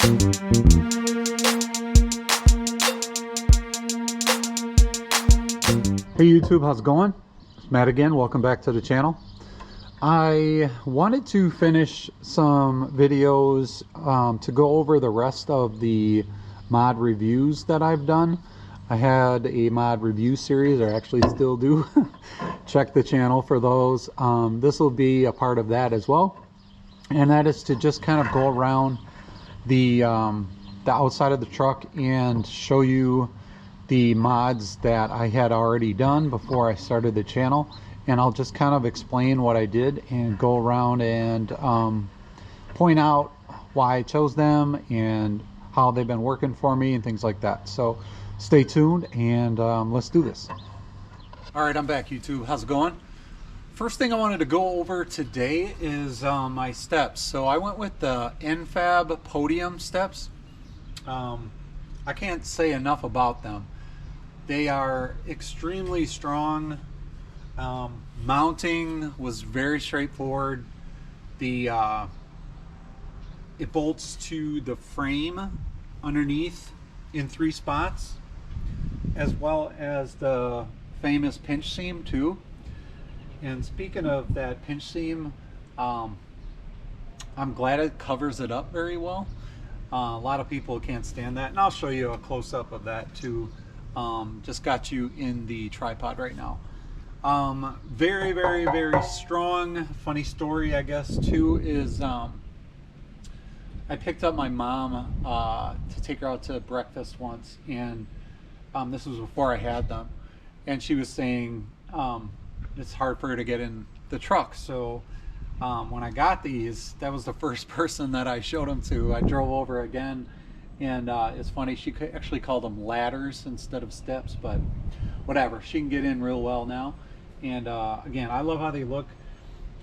Hey YouTube, how's it going? It's Matt again. Welcome back to the channel. I wanted to finish some videos to go over the rest of the mod reviews that I've done. I had a mod review series, or actually still do. Check the channel for those. This will be a part of that as well, and that is to just kind of go around the outside of the truck and show you the mods that I had already done before I started the channel, and I'll just kind of explain what I did and go around and point out why I chose them and how they've been working for me and things like that. So stay tuned and let's do this. All right, I'm back, YouTube. How's it going? First thing I wanted to go over today is my steps. So I went with the N-Fab podium steps. I can't say enough about them. They are extremely strong. Mounting was very straightforward. It bolts to the frame underneath in 3 spots, as well as the famous pinch seam too. And speaking of that pinch seam, I'm glad it covers it up very well. A lot of people can't stand that, and I'll show you a close-up of that too. Just got you in the tripod right now. Very, very, very strong. Funny story, I guess, too, is I picked up my mom to take her out to breakfast once, and this was before I had them, and she was saying it's hard for her to get in the truck. So when I got these, that was the first person that I showed them to. I drove over again, and it's funny, she actually called them ladders instead of steps, but whatever, she can get in real well now. And again, I love how they look.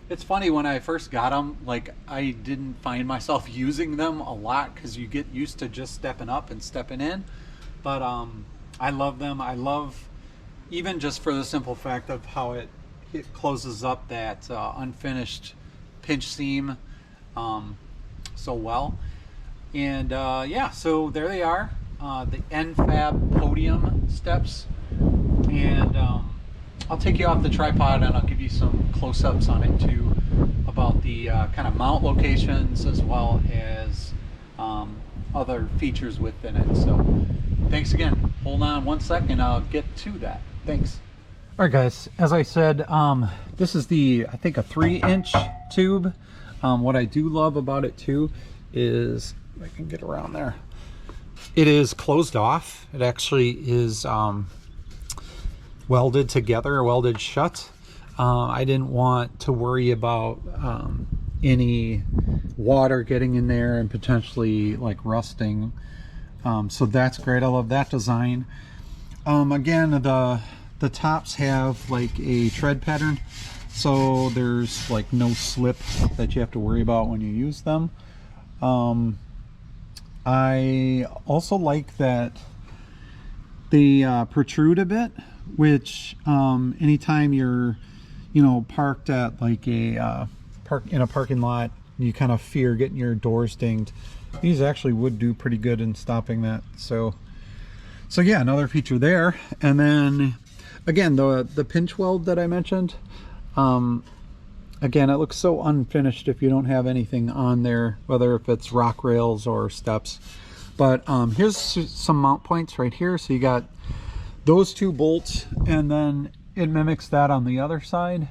It's funny, when I first got them, like, I didn't find myself using them a lot because you get used to just stepping up and stepping in, but I love them. I love, even just for the simple fact of how it closes up that unfinished pinch seam so well. And yeah, so there they are, the N-Fab podium steps. And I'll take you off the tripod and I'll give you some close-ups on it too, about the kind of mount locations as well as other features within it. So thanks again. Hold on one second, I'll get to that. Thanks. All right, guys, as I said, this is I think a 3-inch tube. What I do love about it too is, if I can get around there, it is closed off. It actually is welded together, welded shut. I didn't want to worry about any water getting in there and potentially like rusting. So that's great. I love that design. Again, the tops have like a tread pattern, so there's like no slip that you have to worry about when you use them. I also like that they protrude a bit, which anytime you're, you know, parked at like a parking lot, you kind of fear getting your doors dinged. These actually would do pretty good in stopping that. So yeah, another feature there. And then again, the pinch weld that I mentioned, again, it looks so unfinished if you don't have anything on there, whether if it's rock rails or steps. But here's some mount points right here. So you got those 2 bolts, and then it mimics that on the other side.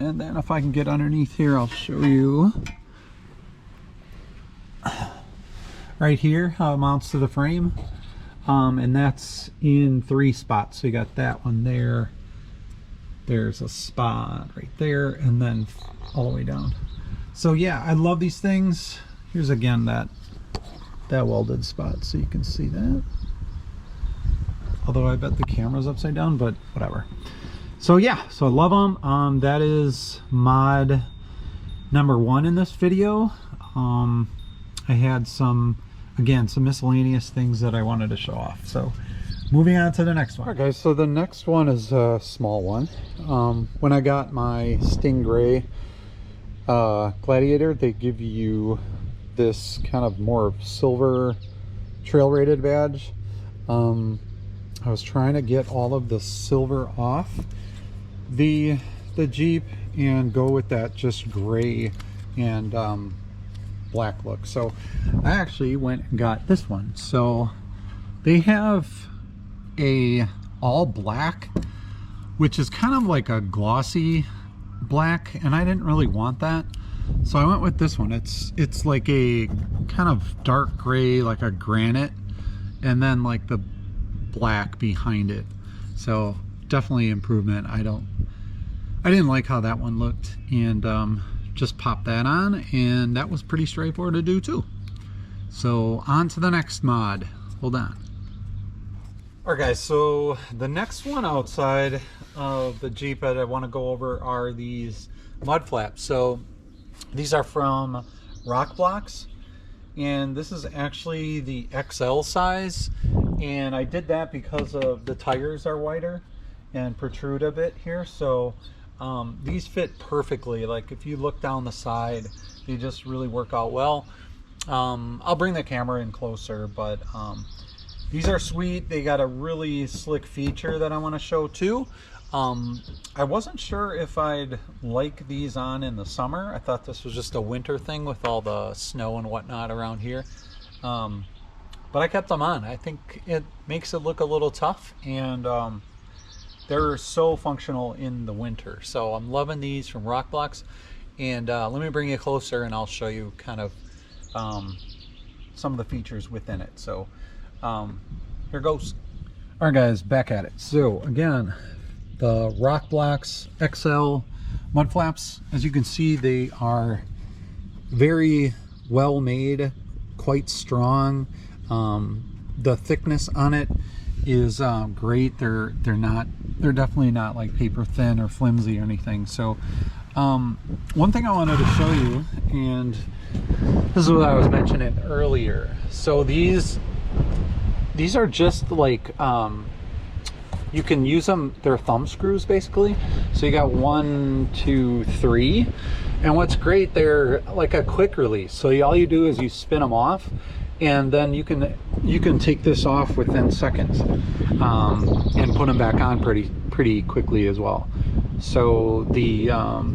And then if I can get underneath here, I'll show you right here how it mounts to the frame. And that's in 3 spots. So you got that one there, there's a spot right there, and then all the way down. So yeah, I love these things. Here's again that welded spot, so you can see that. Although I bet the camera's upside down, but whatever. So yeah, so I love them. That is mod number 1 in this video. I had some miscellaneous things that I wanted to show off. So moving on to the next one. All right, guys, so the next one is a small one. When I got my Stingray Gladiator, they give you this kind of more silver trail rated badge. I was trying to get all of the silver off the Jeep and go with that just gray and black look. So I actually went and got this one. So they have a all black, which is kind of like a glossy black, and I didn't really want that, so I went with this one. It's like a kind of dark gray, like a granite, and then like the black behind it. So definitely improvement. I didn't like how that one looked, and just popped that on, and that was pretty straightforward to do too. So on to the next mod. Hold on. Alright guys, so the next one outside of the Jeep that I want to go over are these mud flaps. So these are from RokBlokz, and this is actually the XL size, and I did that because of the tires are wider and protrude a bit here. So these fit perfectly. Like if you look down the side, they just really work out well. I'll bring the camera in closer, but these are sweet. They got a really slick feature that I want to show too. I wasn't sure if I'd like these on in the summer. I thought this was just a winter thing with all the snow and whatnot around here. But I kept them on. I think it makes it look a little tough, and they're so functional in the winter. So I'm loving these from RokBlokz. And let me bring you closer and I'll show you kind of some of the features within it. So here goes. All right guys, back at it. So again, the RokBlokz XL mud flaps, as you can see, they are very well made, quite strong. The thickness on it is great. They're definitely not like paper thin or flimsy or anything. So one thing I wanted to show you, and this is what I was mentioning earlier. So these are just like you can use them, they're thumb screws basically. So you got 1, 2, 3, and what's great, they're like a quick release. So all you do is you spin them off, and then you can take this off within seconds and put them back on pretty quickly as well. So the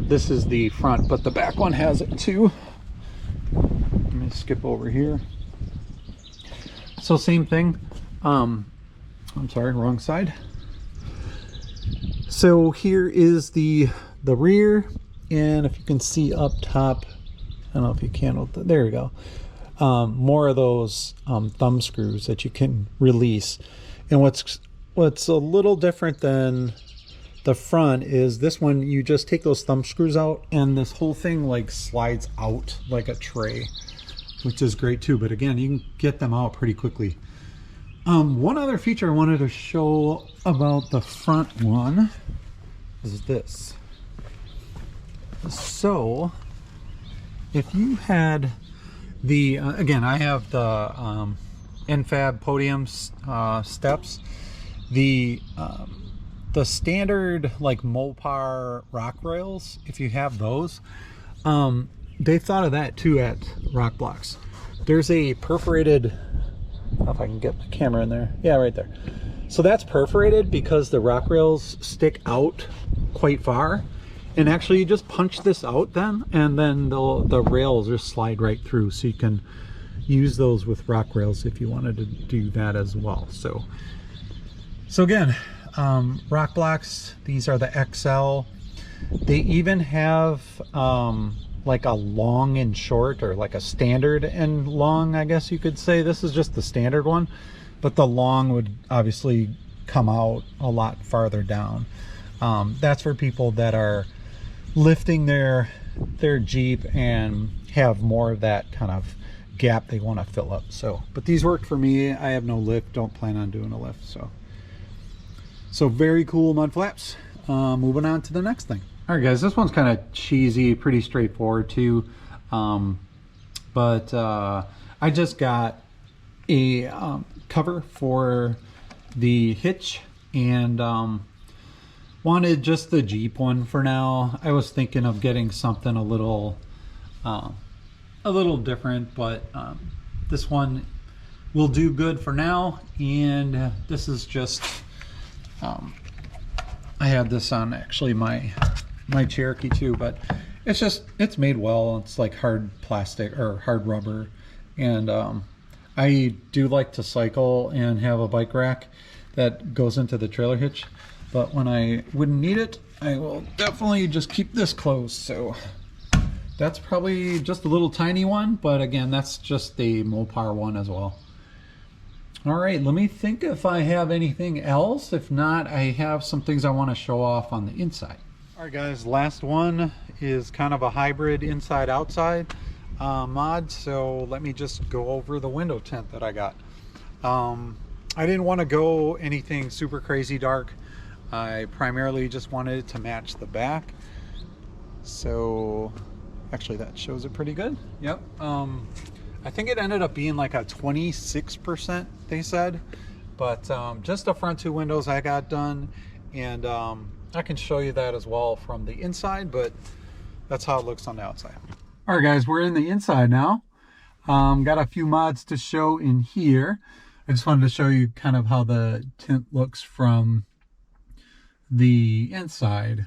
this is the front, but the back one has it too. Let me skip over here. So same thing. I'm sorry, wrong side. So here is the rear, and if you can see up top, I don't know if you can, there we go. More of those thumb screws that you can release. And what's a little different than the front is this one, you just take those thumb screws out and this whole thing like slides out like a tray, which is great too. But again, you can get them out pretty quickly. One other feature I wanted to show about the front one is this. So if you had the again, I have the N-Fab podium steps. The standard like Mopar rock rails, if you have those, they thought of that too at RokBlokz. There's a perforated, I don't know if I can get the camera in there. Yeah, right there. So that's perforated because the rock rails stick out quite far. And actually you just punch this out then, and then the rails just slide right through. So you can use those with rock rails if you wanted to do that as well. So again, RokBlokz, these are the XL. They even have like a long and short, or like a standard and long, I guess you could say. This is just the standard one, but the long would obviously come out a lot farther down. That's for people that are lifting their Jeep and have more of that kind of gap they want to fill up. So, but these worked for me. I have no lift, don't plan on doing a lift. So very cool mud flaps. Moving on to the next thing. All right guys, this one's kind of cheesy, pretty straightforward too. But I just got a cover for the Hitch, and wanted just the Jeep one for now. I was thinking of getting something a little a little different, but this one will do good for now. And this is just, I had this on actually my Cherokee too, but it's made well. It's like hard plastic or hard rubber. And I do like to cycle and have a bike rack that goes into the trailer hitch, but when I wouldn't need it, I will definitely just keep this closed. So that's probably just a little tiny one, but again, that's just the Mopar one as well. All right, let me think if I have anything else. If not, I have some things I want to show off on the inside. All right guys, last one is kind of a hybrid inside-outside mod, so let me just go over the window tint that I got. I didn't want to go anything super crazy dark. I primarily just wanted it to match the back. So actually that shows it pretty good. Yep. I think it ended up being like a 26%, they said, but just the front two windows I got done, and I can show you that as well from the inside, but that's how it looks on the outside. All right guys, we're in the inside now. Got a few mods to show in here. I just wanted to show you kind of how the tint looks from the inside.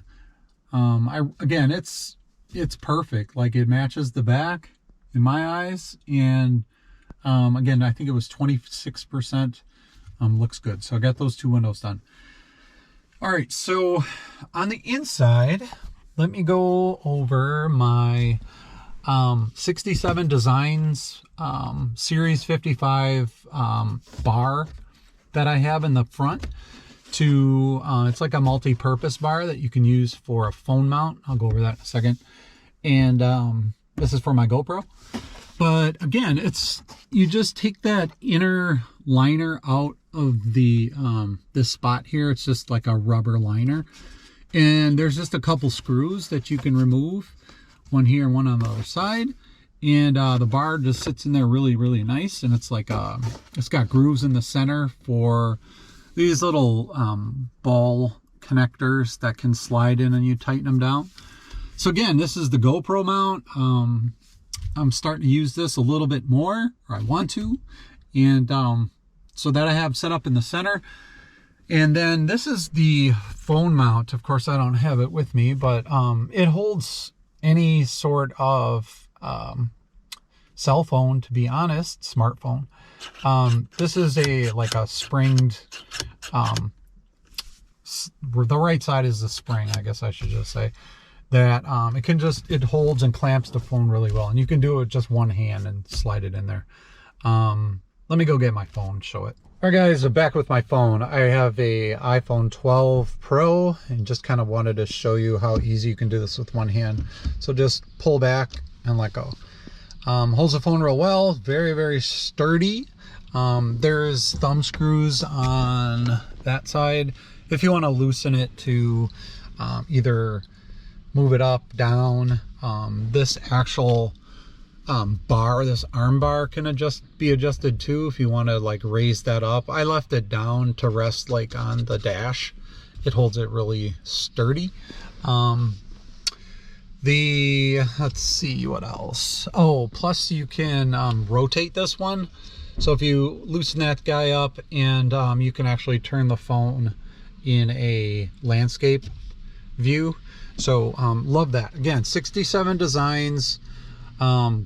Again, it's perfect. Like, it matches the back in my eyes, and again, I think it was 26%. Looks good. So I got those two windows done. All right, so on the inside, let me go over my 67 Designs Series 55 bar that I have in the front. It's like a multi-purpose bar that you can use for a phone mount. I'll go over that in a second. And this is for my GoPro. But again, you just take that inner liner out of the this spot here. It's just like a rubber liner, and there's just a couple screws that you can remove, one here and one on the other side, and the bar just sits in there really, really nice. And it's like it's got grooves in the center for these little ball connectors that can slide in and you tighten them down. So again, this is the GoPro mount. I'm starting to use this a little bit more, or I want to, and so that I have set up in the center. And then this is the phone mount. Of course, I don't have it with me, but it holds any sort of cell phone, to be honest, smartphone. This is like a springed, the right side is the spring, I guess I should just say. That it holds and clamps the phone really well, and you can do it with just one hand and slide it in there. Let me go get my phone, show it. All right guys, I'm back with my phone. I have a iPhone 12 Pro, and just kind of wanted to show you how easy you can do this with one hand. So just pull back and let go. Holds the phone real well, very, very sturdy. There's thumb screws on that side if you want to loosen it to either move it up, down. This actual bar, this arm bar, can be adjusted too if you want to like raise that up. I left it down to rest like on the dash. It holds it really sturdy. Let's see what else. Oh, plus you can rotate this one. So if you loosen that guy up, and you can actually turn the phone in a landscape view. So love that. Again, 67 Designs,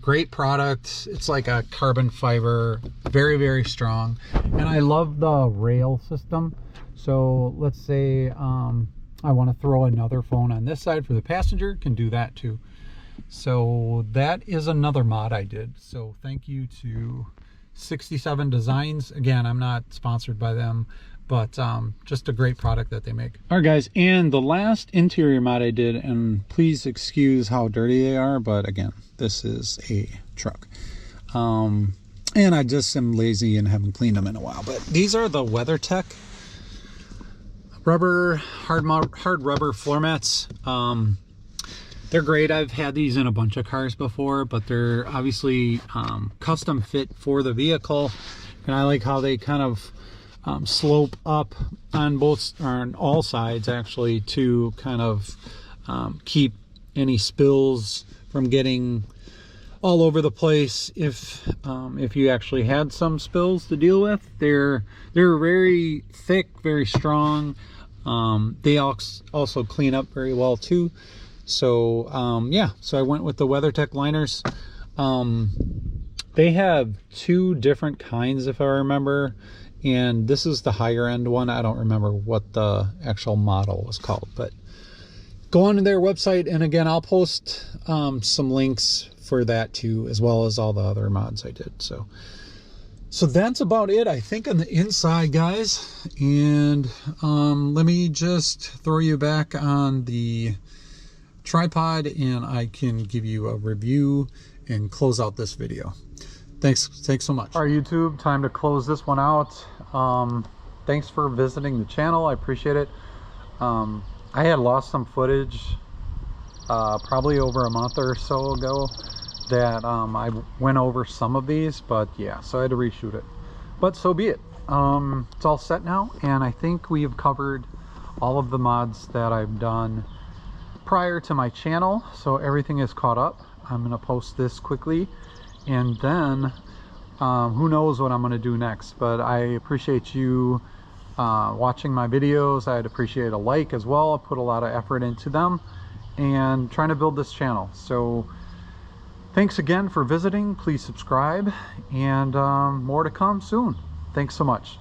great product. It's like a carbon fiber, very, very strong. And I love the rail system. So let's say I want to throw another phone on this side for the passenger, can do that too. So that is another mod I did. So thank you to 67 Designs. Again, I'm not sponsored by them, but just a great product that they make. All right guys, and the last interior mod I did, and please excuse how dirty they are, but again, this is a truck. And I just am lazy and haven't cleaned them in a while, but these are the WeatherTech hard rubber floor mats. They're great. I've had these in a bunch of cars before, but they're obviously custom fit for the vehicle, and I like how they kind of slope up on all sides actually, to kind of keep any spills from getting all over the place if you actually had some spills to deal with. They're very thick, very strong. They also clean up very well too. So yeah, so I went with the WeatherTech liners. They have two different kinds if I remember, and this is the higher end one. I don't remember what the actual model was called, but go on to their website, and again, I'll post some links for that too, as well as all the other mods I did. So that's about it, I think, on the inside, guys. And let me just throw you back on the tripod, and I can give you a review and close out this video. Thanks so much. All right, YouTube, time to close this one out. Thanks for visiting the channel. I appreciate it. I had lost some footage probably over a month or so ago that I went over some of these, but yeah, so I had to reshoot it. But so be it. It's all set now, and I think we have covered all of the mods that I've done prior to my channel, so everything is caught up. I'm gonna post this quickly, and then who knows what I'm gonna do next. But I appreciate you watching my videos. I'd appreciate a like as well. I put a lot of effort into them and trying to build this channel. So thanks again for visiting. Please subscribe, and more to come soon. Thanks so much.